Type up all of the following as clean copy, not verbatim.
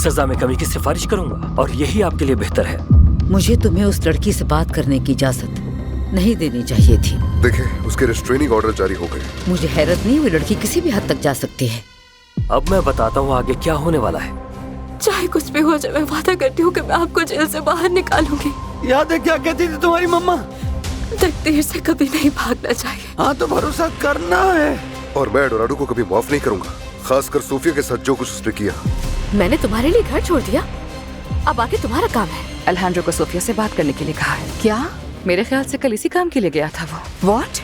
सजा में कमी की सिफारिश करूंगा और यही आपके लिए बेहतर है। मुझे तुम्हें उस लड़की से बात करने की इजाजत नहीं देनी चाहिए थी। देखिए, उसके रिस्ट्रेनिंग ऑर्डर जारी हो गए। मुझे हैरत नहीं, वो लड़की किसी भी हद तक जा सकती है। अब मैं बताता हूँ आगे क्या होने वाला है। चाहे कुछ भी हो जाए, मैं वादा करती हूँ कि मैं आपको जेल से बाहर निकालूंगी। याद है क्या कहती थी तुम्हारी मम्मा? तकदीर से कभी नहीं भागना चाहिए। हाँ तो भरोसा करना है। और मैं एडोराडो को कभी माफ नहीं करूंगा, खासकर सोफिया के साथ जो कुछ उसने किया। मैंने तुम्हारे लिए घर छोड़ दिया, अब आगे तुम्हारा काम है। अल्हांड्रो को सोफिया से बात करने के लिए कहा है। क्या? मेरे ख्याल से कल इसी काम के लिए गया था वो। व्हाट?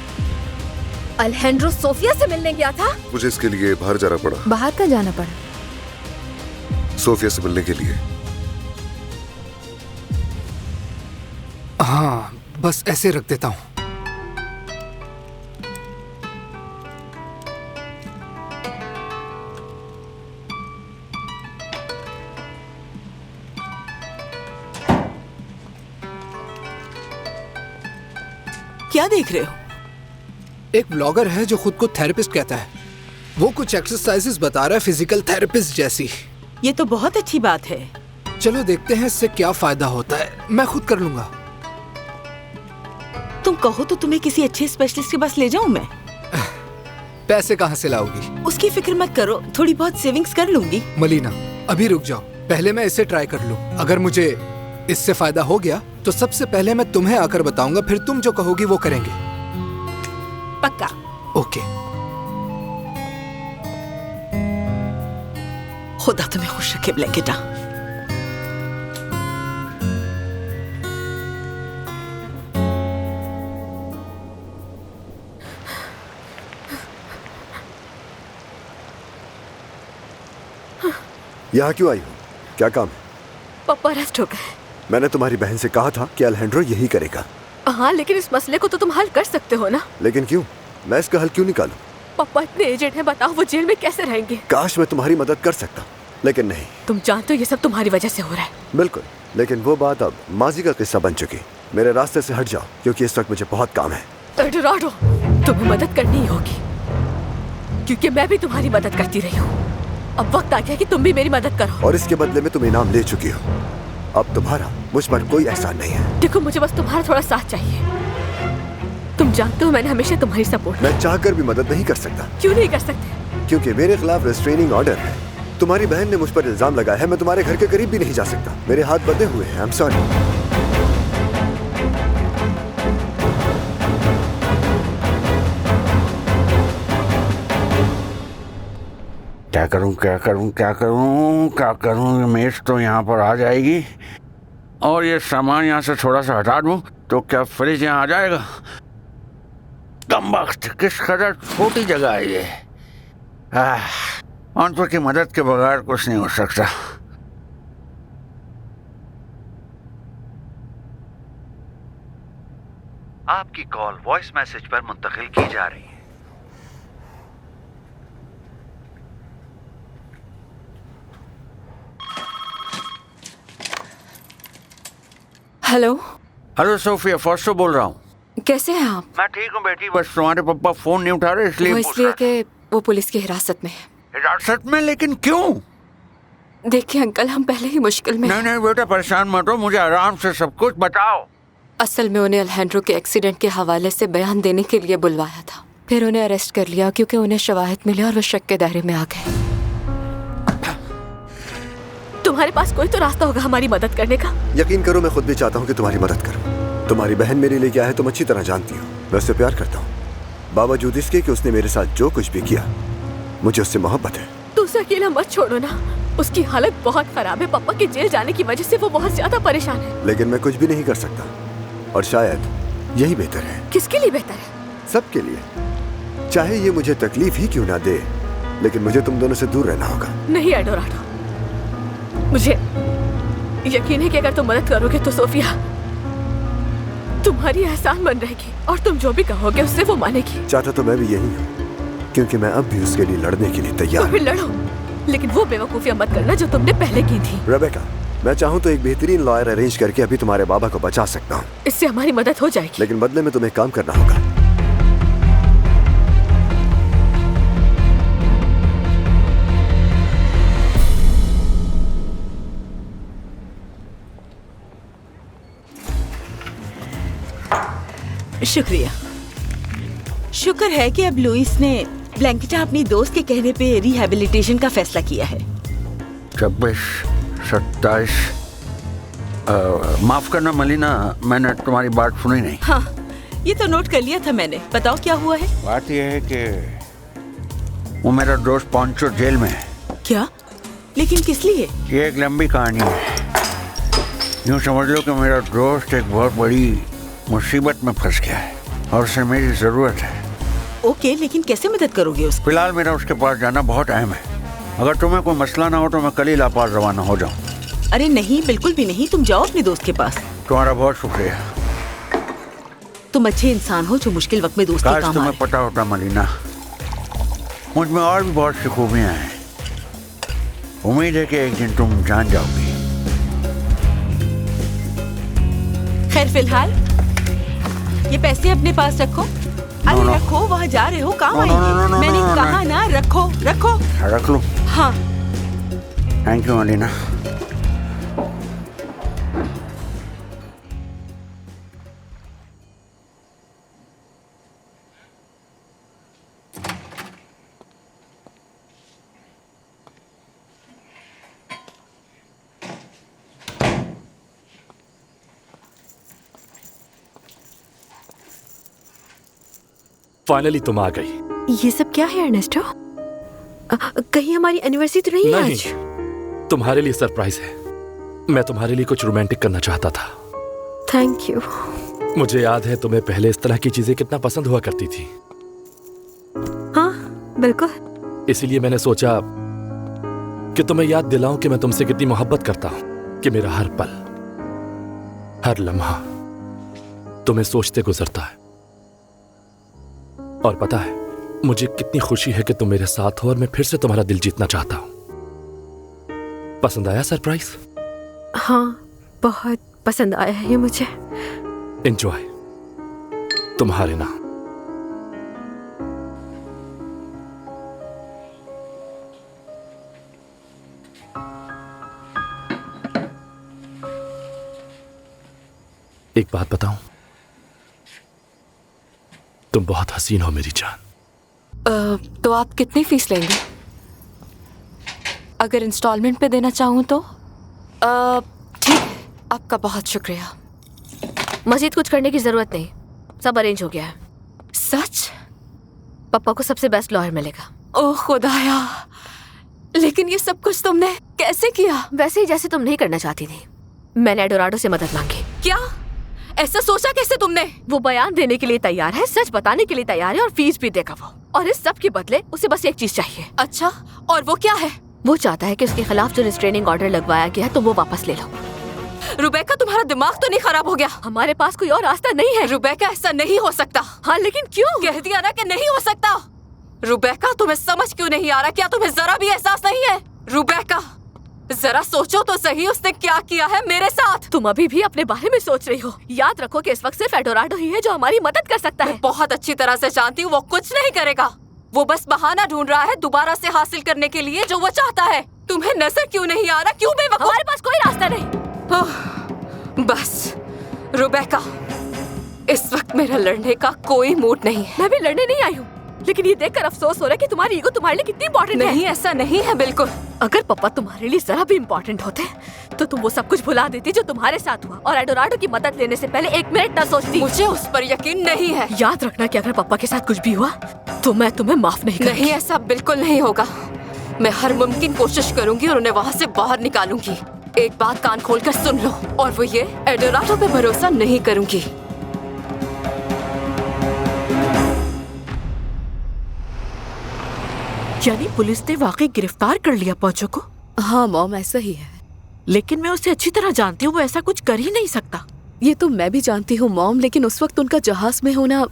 अल्हांड्रो सोफिया से मिलने गया था? मुझे इसके लिए बाहर जाना पड़ा। बाहर का जाना पड़ा? सोफिया से मिलने के लिए। हाँ, बस ऐसे रख देता हूँ। क्या देख रहे हो? एक ब्लॉगर है जो खुद को थेरेपिस्ट कहता है। वो कुछ एक्सरसाइजेस बता रहा है फिजिकल थेरेपिस्ट जैसी। ये तो बहुत अच्छी बात है। चलो देखते हैं इससे क्या फायदा होता है। मैं खुद कर लूंगा। तुम कहो तो तुम्हें किसी अच्छे स्पेशलिस्ट के पास ले जाऊं मैं? पैसे कहाँ से लाओगी? उसकी फिक्र मत करो, थोड़ी बहुत सेविंग्स कर लूंगी। मलीना, अभी रुक जाओ, पहले मैं इसे ट्राई कर लूं। अगर मुझे इससे फायदा हो गया तो सबसे पहले मैं तुम्हें आकर बताऊंगा, फिर तुम जो कहोगी वो करेंगे। पक्का? ओके। खुदा तुम्हें खुश रखे ब्लैंकेटा। यहाँ क्यों आई हो? क्या काम है? पापा अरेस्ट हो गए। मैंने तुम्हारी बहन से कहा था कि अल्हेंड्रो यही करेगा। हाँ, लेकिन इस मसले को तो तुम हल कर सकते हो ना? लेकिन क्यों? मैं इसका हल क्यों निकालूं? पापा इतने एजेड हैं, बताओ वो जेल में कैसे रहेंगे? काश मैं तुम्हारी मदद कर सकता, लेकिन नहीं। तुम जानते हो ये सब तुम्हारी वजह से हो रहा है। बिल्कुल, लेकिन वो बात अब माजी का किस्सा बन चुकी। मेरे रास्ते से हट जाओ, क्योंकि इस वक्त मुझे बहुत काम है। एडोराडो, तुम्हें मदद करनी ही होगी, क्योंकि मैं भी तुम्हारी मदद करती रही हूँ। अब वक्त आ गया कि तुम भी मेरी मदद करो। और इसके बदले में तुम इनाम ले चुकी हो। अब तुम्हारा मुझ पर कोई एहसान नहीं है। देखो, मुझे बस तुम्हारा थोड़ा साथ चाहिए। तुम जानते हो मैंने हमेशा तुम्हारी सपोर्ट। मैं चाहकर भी मदद नहीं कर सकता। क्यों नहीं कर सकते? क्योंकि मेरे खिलाफ रिस्ट्रेनिंग ऑर्डर है। तुम्हारी बहन ने मुझ पर इल्जाम लगाया है। मैं तुम्हारे घर के करीब भी नहीं जा सकता। मेरे हाथ बंधे हुए हैं। आई एम सॉरी। क्या करूं क्या करूं क्या करूं क्या करूं? मेज तो यहाँ पर आ जाएगी और ये सामान यहाँ से थोड़ा सा हटा दूं तो क्या फ्रिज यहाँ आ जाएगा? कमबख्त, किस कदर छोटी जगह है ये। अंतों की मदद के बगैर कुछ नहीं हो सकता। आपकी कॉल वॉइस मैसेज पर मुंतकिल की जा रही है। हेलो। हेलो सोफिया, फॉस्टर बोल रहा हूँ। कैसे हैं आप? मैं ठीक हूँ बेटी, बस तुम्हारे पापा फोन नहीं उठा रहे इसलिए। वो इसलिए कि वो पुलिस की हिरासत में है। हिरासत में? लेकिन क्यों? देखिए अंकल, हम पहले ही मुश्किल में। नहीं नहीं बेटा, परेशान मत हो, मुझे आराम से सब कुछ बताओ। असल में उन्हें अल्हेंड्रो के एक्सीडेंट के हवाले से बयान देने के लिए बुलवाया था, फिर उन्हें अरेस्ट कर लिया क्योंकि उन्हें शवाहिद मिले और वो शक के दायरे में आ गए। तुम्हारे पास कोई तो रास्ता होगा हमारी मदद करने का। यकीन करो, मैं खुद भी चाहता हूँ कि तुम्हारी मदद करूँ। तुम्हारी बहन मेरे लिए क्या है तुम अच्छी तरह जानती हो। मैं उससे प्यार करता हूँ, बावजूद इसके कि उसने मेरे साथ जो कुछ भी किया। मुझे उससे मोहब्बत है। तो उसे अकेला मत छोड़ो ना, उसकी हालत बहुत खराब है। पापा के जेल जाने की वजह से वो बहुत ज्यादा परेशान है। लेकिन मैं कुछ भी नहीं कर सकता और शायद यही बेहतर है। किसके लिए बेहतर है? सबके लिए। चाहे ये मुझे तकलीफ ही क्यों ना दे, लेकिन मुझे तुम दोनों से दूर रहना होगा। नहीं एडोराडो, मुझे यकीन है कि अगर तुम मदद करोगे तो सोफिया तुम्हारी एहसान बन रहेगी और तुम जो भी कहोगे उससे वो मानेगी। चाहता तो मैं भी यही हूँ, क्योंकि मैं अब भी उसके लिए लड़ने के लिए तैयार हूँ। तो फिर लड़ो, लेकिन वो बेवकूफियां मत करना जो तुमने पहले की थी। रेबेका, मैं चाहूँ तो एक बेहतरीन लॉयर अरेंज करके अभी तुम्हारे बाबा को बचा सकता हूँ। इससे हमारी मदद हो जाएगी। लेकिन बदले में तुम्हें काम करना होगा। शुक्रिया। शुक्र है कि अब लुइस ने ब्लैंकेटा अपनी दोस्त के कहने पे रिहैबिलिटेशन का फैसला किया है। 26, 27। माफ करना मलिना, मैंने तुम्हारी बात सुनी नहीं। हाँ, ये तो नोट कर लिया था मैंने। बताओ क्या हुआ है? बात यह है कि वो मेरा दोस्त पॉन्चो जेल में है। क्या? लेकिन किस लिए? ये एक लंबी कहानी है। यूँ समझ लो कि मेरा दोस्त एक बहुत बड़ी मुसीबत में फंस गया है और उसे मेरी जरूरत है। ओके, लेकिन कैसे मदद करोगे उसको? फिलहाल मेरा उसके पास जाना बहुत अहम है। अगर तुम्हें कोई मसला ना हो तो मैं कल ही लापास रवाना हो जाऊँ। अरे नहीं, बिल्कुल भी नहीं। तुम जाओ अपने दोस्त के पास। तुम्हारा बहुत शुक्रिया। तुम अच्छे इंसान हो जो मुश्किल वक्त में दोस्त के काम आ रहे। तुम्हें पता होता मलिना, मुझ में और भी बहुत सी खूबियाँ हैं। उम्मीद है कि एक दिन तुम जान जाओगी। खैर, फिलहाल ये पैसे अपने पास रखो। अरे रखो, वहाँ जा रहे हो, काम आएंगे। मैंने कहा ना, रखो रखो। रख लो। हाँ, थैंक यू मलिना। फाइनली तुम आ गई। ये सब क्या है अर्नेस्टो? कहीं हमारी एनिवर्सरी तो नहीं है आज? तुम्हारे लिए सरप्राइज है। मैं तुम्हारे लिए कुछ रोमांटिक करना चाहता था। Thank you. मुझे याद है तुम्हें पहले इस तरह की चीजें कितना पसंद हुआ करती थी। हाँ बिल्कुल। इसीलिए मैंने सोचा कि तुम्हें याद दिलाऊं कि मैं तुमसे कितनी मोहब्बत करता हूं, कि मेरा हर पल, हर लम्हा तुम्हें सोचते गुजरता है। और पता है मुझे कितनी खुशी है कि तुम मेरे साथ हो और मैं फिर से तुम्हारा दिल जीतना चाहता हूं। पसंद आया सरप्राइज? हाँ, बहुत पसंद आया है ये मुझे। एंजॉय, तुम्हारे नाम। एक बात बताऊं, तुम बहुत हसीन हो मेरी जान। तो आप कितनी फीस लेंगे? अगर इंस्टॉलमेंट पे देना चाहूँ तो? ठीक है, आपका बहुत शुक्रिया। मजीद कुछ करने की जरूरत नहीं, सब अरेंज हो गया है। सच? पापा को सबसे बेस्ट लॉयर मिलेगा। ओह खुदाया, लेकिन ये सब कुछ तुमने कैसे किया? वैसे ही जैसे तुम नहीं करना चाहती थी। मैंने एडोराडो से मदद मांगी। क्या? ऐसा सोचा कैसे तुमने? वो बयान देने के लिए तैयार है, सच बताने के लिए तैयार है और फीस भी देगा वो। और इस सब के बदले उसे बस एक चीज चाहिए। अच्छा, और वो क्या है? वो चाहता है कि उसके खिलाफ जो रिस्ट्रेनिंग ऑर्डर लगवाया गया है तो वो वापस ले लो। रुबेका, तुम्हारा दिमाग तो नहीं खराब हो गया? हमारे पास कोई और रास्ता नहीं है। रुबेका, ऐसा नहीं हो सकता। हाँ, लेकिन क्यों? कह दिया ना कि नहीं हो सकता। रुबेका, तुम्हें समझ क्यों नहीं आ रहा? क्या तुम्हें जरा भी एहसास नहीं है? रुबेका, जरा सोचो तो सही, उसने क्या किया है मेरे साथ। तुम अभी भी अपने बारे में सोच रही हो। याद रखो कि इस वक्त सिर्फ एडोराडो ही है जो हमारी मदद कर सकता है। बहुत अच्छी तरह से जानती हूँ वो कुछ नहीं करेगा। वो बस बहाना ढूंढ रहा है दोबारा से हासिल करने के लिए जो वो चाहता है। तुम्हें नजर क्यों नहीं आ रहा? क्यों बेवकूफ? हमारे पास कोई रास्ता नहीं। बस रुबेका, इस वक्त मेरा लड़ने का कोई मूड नहीं है। मैं भी लड़ने नहीं आई हूँ, लेकिन ये देखकर अफसोस हो रहा है कि तुम्हारी ईगो तुम्हारे लिए कितनी इम्पोर्टेंट है। नहीं, ऐसा नहीं है बिल्कुल। अगर पापा तुम्हारे लिए जरा भी इम्पोर्टेंट होते तो तुम वो सब कुछ भुला देती जो तुम्हारे साथ हुआ और एडोराडो की मदद लेने से पहले एक मिनट न सोचती। मुझे उस पर यकीन नहीं है। याद रखना कि अगर पापा के साथ कुछ भी हुआ तो मैं तुम्हें माफ नहीं करूंगी। नहीं, ऐसा बिल्कुल नहीं होगा। मैं हर मुमकिन कोशिश करूंगी और उन्हें वहाँ से बाहर निकालूंगी। एक बात कान खोलकर सुन लो, और वो ये, एडोराडो पे भरोसा नहीं करूंगी। यानी पुलिस ने वाकई गिरफ्तार कर लिया पॉन्चो को? हाँ मॉम, ऐसा ही है। लेकिन मैं उसे अच्छी तरह जानती हूँ, वो ऐसा कुछ कर ही नहीं सकता। ये तो मैं भी जानती हूँ मॉम, लेकिन उस वक्त उनका जहाज में होना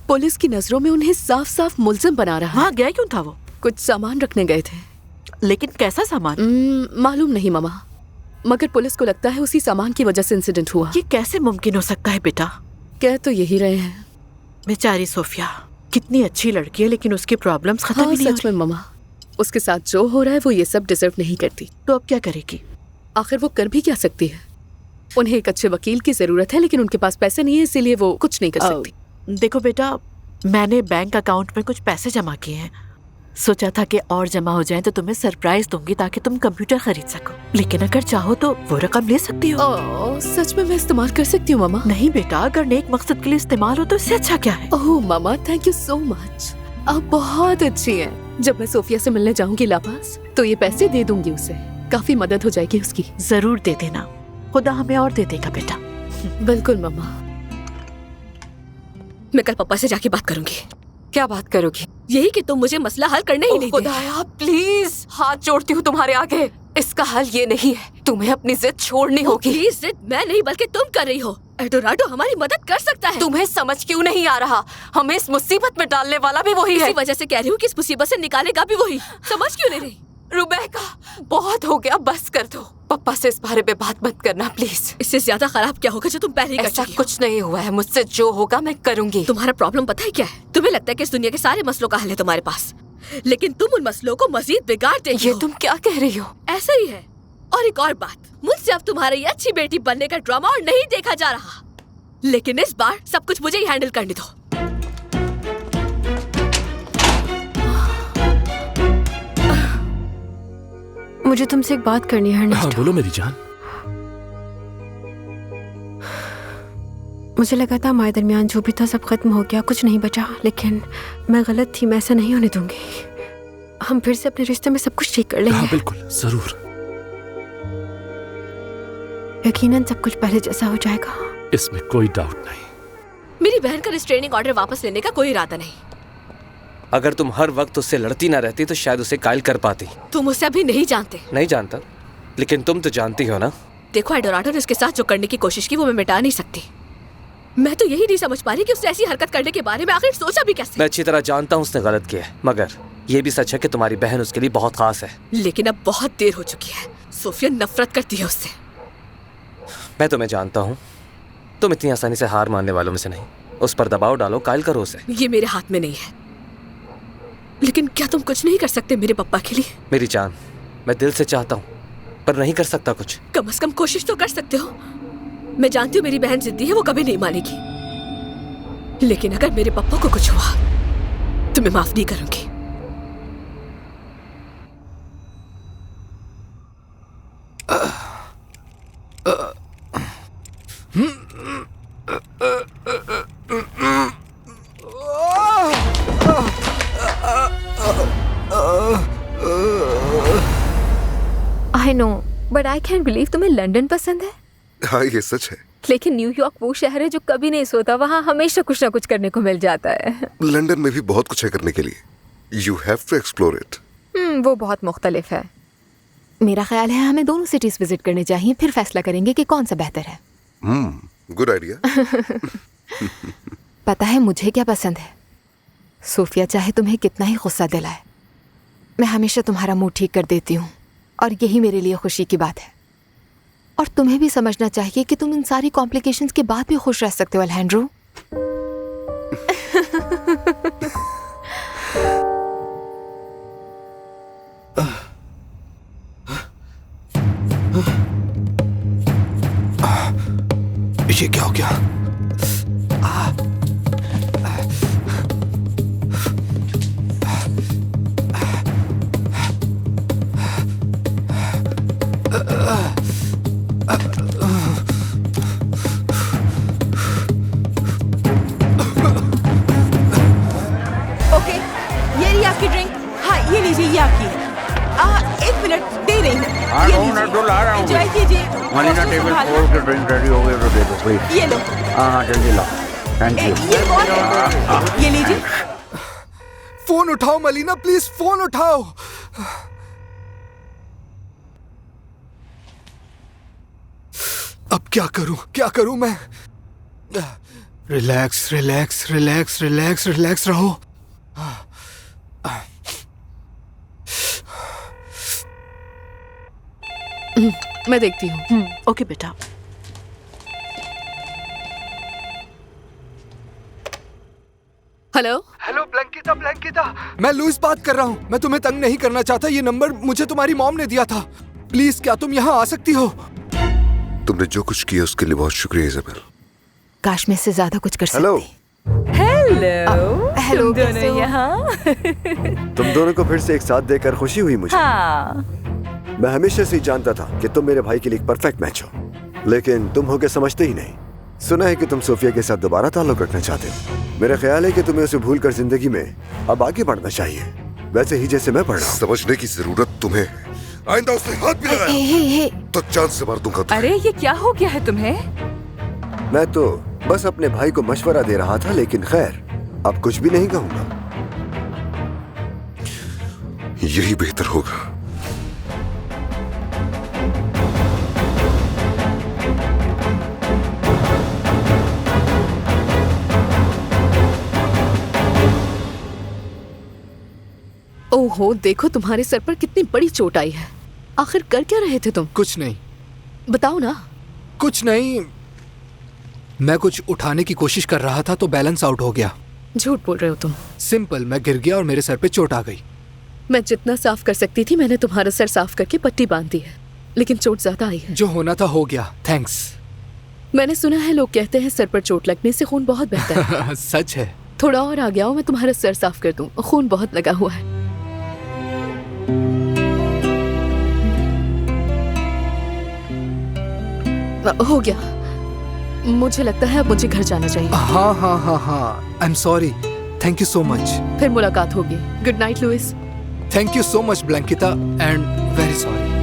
पुलिस की नजरों में उन्हें साफ साफ मुल्जिम बना रहा है। वहाँ गया क्यों था वो? कुछ सामान रखने गए थे। लेकिन कैसा सामान? मालूम नहीं मामा, मगर पुलिस को लगता है उसी सामान की वजह से इंसिडेंट हुआ। ये कैसे मुमकिन हो सकता है बेटा? कह तो यही रहे हैं। बेचारी सोफिया, कितनी अच्छी लड़की है, लेकिन उसकी प्रॉब्लम्स खत्म ही नहीं हो रही। सच में मामा, उसके साथ जो हो रहा है वो ये सब डिजर्व नहीं करती। तो अब क्या करेगी? आखिर वो कर भी क्या सकती है? उन्हें एक अच्छे वकील की जरूरत है, लेकिन उनके पास पैसे नहीं है, इसीलिए वो कुछ नहीं कर सकती। देखो बेटा, मैंने बैंक अकाउंट में कुछ पैसे जमा किए हैं। सोचा था कि और जमा हो जाए तो तुम्हें सरप्राइज दूंगी ताकि तुम कंप्यूटर खरीद सको, लेकिन अगर चाहो तो वो रकम ले सकती हो। सच में मैं इस्तेमाल कर सकती हूँ मामा? नहीं बेटा, अगर नेक मकसद के लिए इस्तेमाल हो तो इससे अच्छा क्या है। ओह मामा, थैंक यू सो मच, आप बहुत अच्छी हैं। जब मैं सोफिया से मिलने जाऊंगी लापास तो ये पैसे दे दूंगी उसे, काफी मदद हो जाएगी उसकी। जरूर दे देना, खुदा हमें और दे देगा बेटा। बिल्कुल मम्मा। मैं कल पापा से जाके बात करूंगी। क्या बात करोगी? यही कि तुम मुझे मसला हल करने ही नहीं दे। खुदाया प्लीज, हाथ जोड़ती हूँ तुम्हारे आगे। इसका हल ये नहीं है, तुम्हें अपनी जिद छोड़नी होगी। प्लीज, जिद मैं नहीं बल्कि तुम कर रही हो। एल्डोराडो हमारी मदद कर सकता है। तुम्हें समझ क्यों नहीं आ रहा? हमें इस मुसीबत में डालने वाला भी वही है। इसी वजह से कह रही हूँ कि इस मुसीबत से निकालेगा भी वही। समझ क्यों नहीं रही? रुबैका, बहुत हो गया, बस कर दो। पापा से इस बारे में बात मत करना प्लीज। इससे ज्यादा खराब क्या होगा जो तुम पहले कर चुकी हो। ऐसा कुछ नहीं हुआ है, मुझसे जो होगा मैं करूंगी। तुम्हारा प्रॉब्लम पता है क्या है? तुम्हें लगता है कि इस दुनिया के सारे मसलों का हल है तुम्हारे पास, लेकिन तुम उन मसलों को मजीद बिगाड़ देगी। ये तुम क्या कह रही हो? ऐसा ही है। और एक और बात, मुझसे अब तुम्हारी ये अच्छी बेटी बनने का ड्रामा और नहीं देखा जा रहा, लेकिन इस बार सब कुछ मुझे ही हैंडल करने दो। मुझे तुमसे एक बात करनी है। हाँ, बोलो मेरी जान। मुझे लगा था हमारे दरमियान जो भी था सब खत्म हो गया, कुछ नहीं बचा, लेकिन मैं गलत थी। मैं ऐसा नहीं होने दूंगी। हम फिर से अपने रिश्ते में सब कुछ ठीक कर लेंगे। हाँ, बिल्कुल, जरूर। यकीनन सब कुछ पहले जैसा हो जाएगा, इसमें कोई डाउट नहीं। मेरी बहन का रिस्ट्रेनिंग ऑर्डर वापस लेने का कोई इरादा नहीं। अगर तुम हर वक्त उससे लड़ती ना रहती तो शायद उसे कायल कर पाती। तुम उसे अभी नहीं जानते। नहीं जानता, लेकिन तुम तो जानती हो ना। देखो एल्डोराडो ने उसके साथ जो करने की कोशिश की वो मैं मिटा नहीं सकती। मैं तो यही नहीं समझ पा रही कि उसने ऐसी हरकत करने के बारे में आखिर सोचा भी कैसे। मैं अच्छी तरह जानता हूँ उसने गलत किया है, मगर ये भी सच है कि तुम्हारी बहन उसके लिए बहुत खास है। लेकिन अब बहुत देर हो चुकी है। सोफिया नफरत करती है उससे। मैं तुम्हें जानता हूँ, तुम इतनी आसानी से हार मानने वालों में से नहीं। उस पर दबाव डालो, कायल करो उसे। ये मेरे हाथ में नहीं है, लेकिन क्या तुम कुछ नहीं कर सकते मेरे पापा के लिए? मेरी जान, मैं दिल से चाहता हूँ पर नहीं कर सकता कुछ। कम से कम कोशिश तो कर सकते हो। मैं जानती हूँ मेरी बहन जिद्दी है, वो कभी नहीं मानेगी, लेकिन अगर मेरे पापा को कुछ हुआ तो मैं माफ नहीं करूंगी। I know, but I can't believe तुम्हें लंदन पसंद है। हाँ, ये सच है। लेकिन न्यूयॉर्क वो शहर है जो कभी नहीं सोता, वहाँ हमेशा कुछ ना कुछ करने को मिल जाता है। लंदन में भी बहुत कुछ है करने के लिए। You have to explore it. वो बहुत मुख्तलिफ है। मेरा ख्याल है हमें दोनों सिटीज विजिट करने चाहिए, फिर फैसला करेंगे कि कौन सा बेहतर है। Good idea. पता है मुझे क्या पसंद है? सोफिया चाहे तुम्हें कितना ही गुस्सा दिलाए, मैं हमेशा तुम्हारा मूड ठीक कर देती हूँ, और यही मेरे लिए खुशी की बात है। और तुम्हें भी समझना चाहिए कि तुम इन सारी कॉम्प्लिकेशंस के बाद भी खुश रह सकते हो अल्हेंड्रो। ये क्या हो गया? ओके, ये रही आपकी ड्रिंक। हाँ, ये लीजिए, ये आपकी। 1 मिनट दे रही हूँ। हाँ, तो ला रहा हूँ। एंजॉय कीजिए। मनीना टेबल 4 की ड्रिंक रेडी हो गई तो दे दो प्लीज। ये लो। हाँ, जल्दी ला। Thank you. ये कौन है? ये लीजिए। फोन उठाओ मलीना, प्लीज फोन उठाओ। अब क्या करूं मैं? Relax relax relax relax relax रहो। मैं देखती हूँ। ओके बेटा। हेलो ब्लैंकिता। मैं लुइस बात कर रहा हूँ। मैं तुम्हें तंग नहीं करना चाहता। ये नंबर मुझे तुम्हारी मॉम ने दिया था। प्लीज क्या तुम यहाँ आ सकती हो? तुमने जो कुछ किया उसके लिए बहुत शुक्रिया इज़ाबेल। काश मैं इससे ज्यादा कुछ कर सकती। हेलो। हेलो हेलो, तुम कैसे दोनों हो? यहाँ तुम दोनों को फिर से एक साथ देखकर खुशी हुई मुझे। हाँ मैं हमेशा से ही जानता था कि तुम मेरे भाई के लिए एक परफेक्ट मैच हो, लेकिन तुम होके समझते ही नहीं। सुना है कि तुम सोफिया के साथ दोबारा ताल्लुक रखना चाहते हो। मेरा ख्याल है कि तुम्हें उसे भूलकर जिंदगी में अब आगे बढ़ना चाहिए, वैसे ही जैसे मैं बढ़ रहा हूँ। समझने की जरूरत तुम्हें है। आइंदा उसने हाथ भी लगाया तो जान से मार दूंगा तुम्हें। अरे ये क्या हो गया है तुम्हें? मैं तो बस अपने भाई को मशवरा दे रहा था, लेकिन खैर अब कुछ भी नहीं कहूंगा। यही बेहतर होगा। ओहो, देखो तुम्हारे सर पर कितनी बड़ी चोट आई है। आखिर कर क्या रहे थे तुम? कुछ नहीं। बताओ ना। कुछ नहीं, मैं कुछ उठाने की कोशिश कर रहा था तो बैलेंस आउट हो गया। झूठ बोल रहे हो तुम। सिंपल, मैं गिर गया और मेरे सर पे चोट आ गई। मैं जितना साफ कर सकती थी मैंने तुम्हारा सर साफ करके पट्टी बांध दी है, लेकिन चोट ज्यादा आई है। जो होना था हो गया, थैंक्स। मैंने सुना है लोग कहते हैं सर पर चोट लगने से खून बहुत बहता है। सच है। थोड़ा और आ गया हो, मैं तुम्हारा सर साफ कर दूं, खून बहुत लगा हुआ है। हो गया। मुझे लगता है अब मुझे घर जाना चाहिए। हाँ हाँ हाँ हाँ, I am sorry. Thank you so much. फिर मुलाकात होगी। Good night Luis. Thank you so much Blanquita, and very sorry.